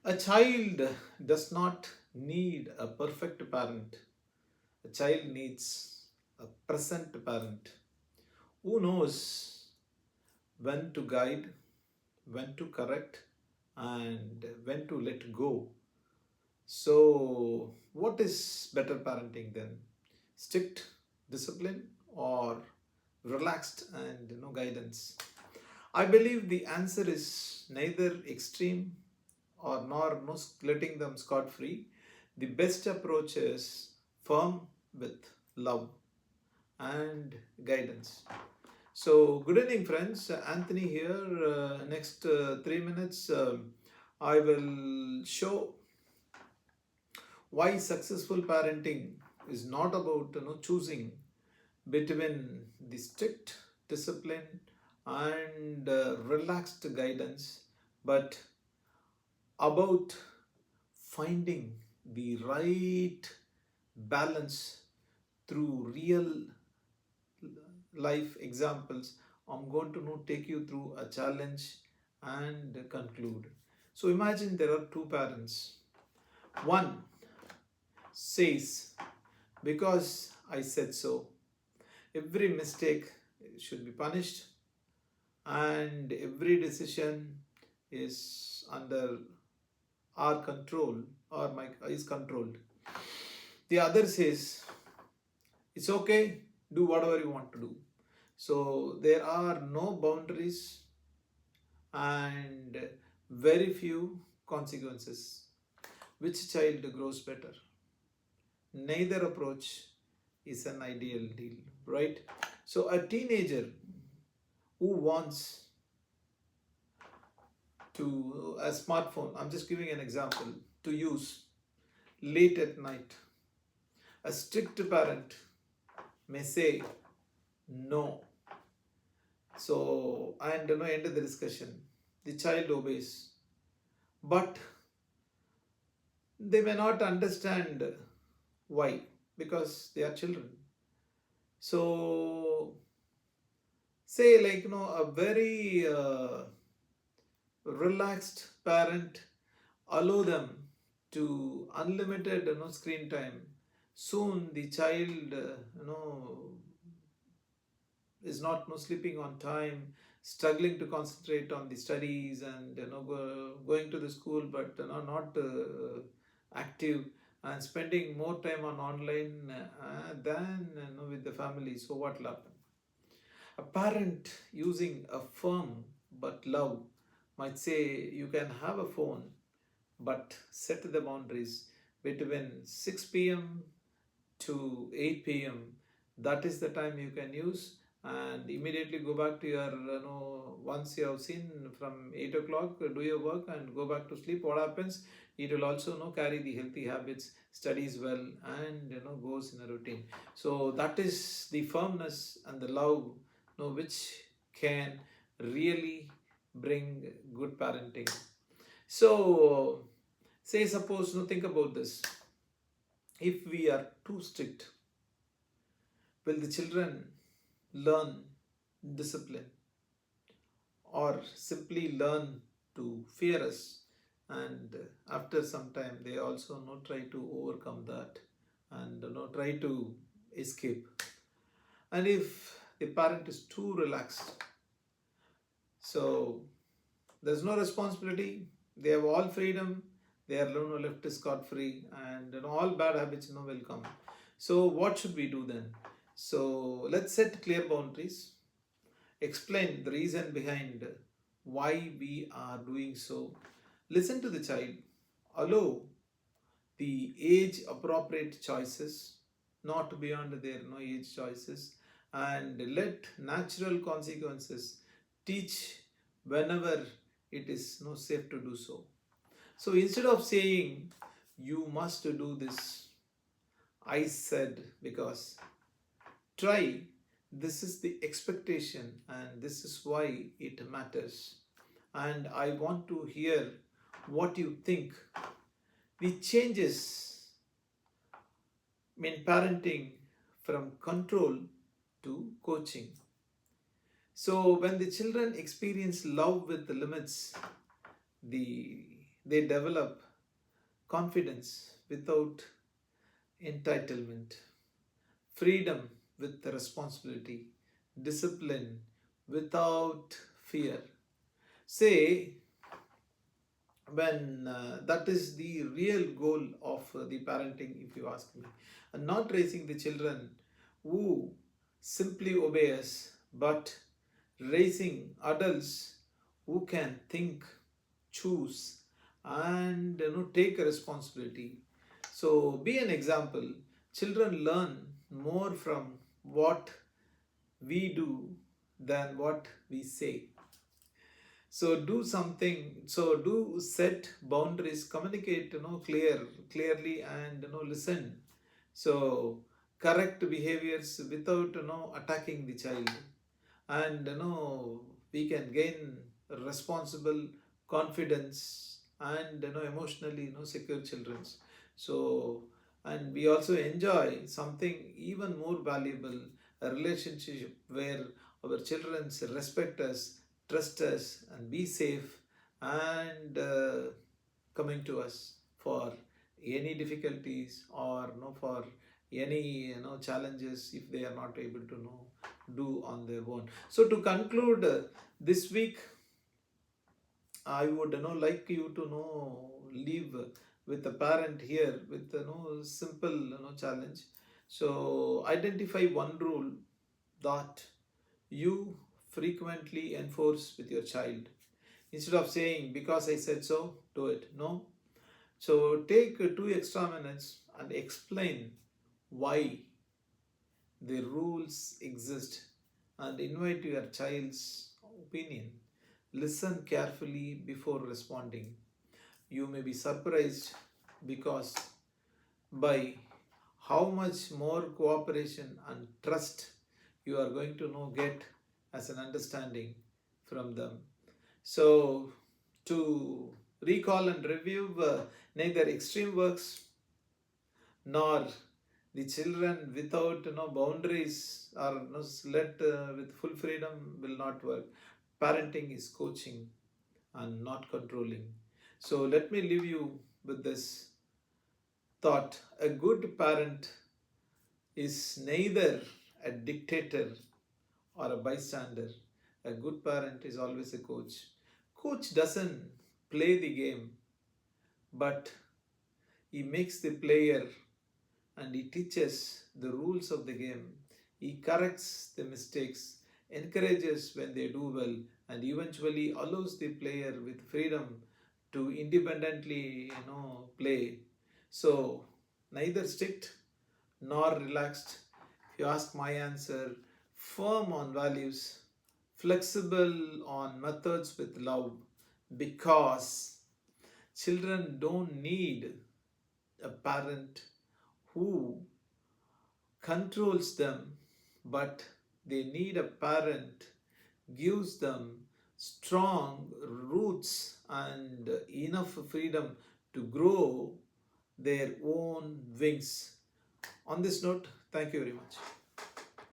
A child does not need a perfect parent. A child needs a present parent who knows when to guide, when to correct, and when to let go. So, what is better parenting then? Strict discipline or relaxed and guidance? I believe the answer is neither extreme or nor no letting them scot free. The best approach is firm with love and guidance. So, good evening, friends. Anthony here. Next 3 minutes, I will show why successful parenting is not about choosing between the strict discipline and relaxed guidance, but about finding the right balance through real life examples. I'm going to take you through a challenge and conclude. So imagine there are two parents. One says, because I said so, every mistake should be punished and every decision is under our control or my is controlled. The other says, it's okay, do whatever you want to do. So there are no boundaries and very few consequences. Which child grows better? Neither approach is an ideal deal, right? So a teenager who wants to a smartphone, I'm just giving an example, to use late at night, a strict parent may say no. So and end of the discussion. The child obeys, but they may not understand why, because they are children. So say like a very relaxed parent allow them to unlimited screen time. Soon the child is not sleeping on time, struggling to concentrate on the studies, and going to the school but not active, and spending more time on online than with the family. So what will happen? A parent using a firm but love might say, you can have a phone, but set the boundaries between 6 p.m. to 8 p.m. That is the time you can use, and immediately go back to your once you have seen from 8 o'clock, do your work and go back to sleep. What happens? It will also carry the healthy habits, studies well, and goes in a routine. So that is the firmness and the love which can really bring good parenting. So say suppose think about this. If we are too strict, will the children learn discipline or simply learn to fear us? And after some time, they also try to overcome that and try to escape. And if the parent is too relaxed, so there's no responsibility, they have all freedom, they are left scot free, and all bad habits will come. So what should we do then? So let's set clear boundaries, explain the reason behind why we are doing so, listen to the child, allow the age appropriate choices, not beyond their age choices, and let natural consequences teach whenever it is safe to do so. So instead of saying you must do this, I said because, try, this is the expectation and this is why it matters, and I want to hear what you think. The changes mean parenting from control to coaching. So when the children experience love with the limits, the they develop confidence without entitlement, freedom with responsibility, discipline without fear. Say, when that is the real goal of the parenting, if you ask me, and not raising the children who simply obey us, but raising adults who can think, choose, and take a responsibility. So be an example. Children learn more from what we do than what we say. So do something. So do set boundaries, communicate, clearly, and listen. So correct behaviors without attacking the child, and we can gain responsible, confidence, and emotionally secure childrens. So, and we also enjoy something even more valuable, a relationship where our children respect us, trust us, and be safe, and coming to us for any difficulties, or for any challenges, if they are not able to do on their own. So to conclude, this week I would like you to leave with a parent here with simple challenge. So identify one rule that you frequently enforce with your child. Instead of saying, because I said so, do it. No. So take 2 extra minutes and explain why the rules exist, and invite your child's opinion. Listen carefully before responding. You may be surprised because by how much more cooperation and trust you are going to get as an understanding from them. So to recall and review, neither extreme works nor the children without boundaries, or let with full freedom, will not work. Parenting is coaching and not controlling. So let me leave you with this thought: a good parent is neither a dictator or a bystander. A good parent is always a coach. Coach doesn't play the game, but he makes the player, and he teaches the rules of the game. He corrects the mistakes, encourages when they do well, and eventually allows the player with freedom to independently, play. So neither strict nor relaxed. If you ask my answer, firm on values, flexible on methods with love, because children don't need a parent who controls them, but they need a parent gives them strong roots and enough freedom to grow their own wings. On this note, thank you very much.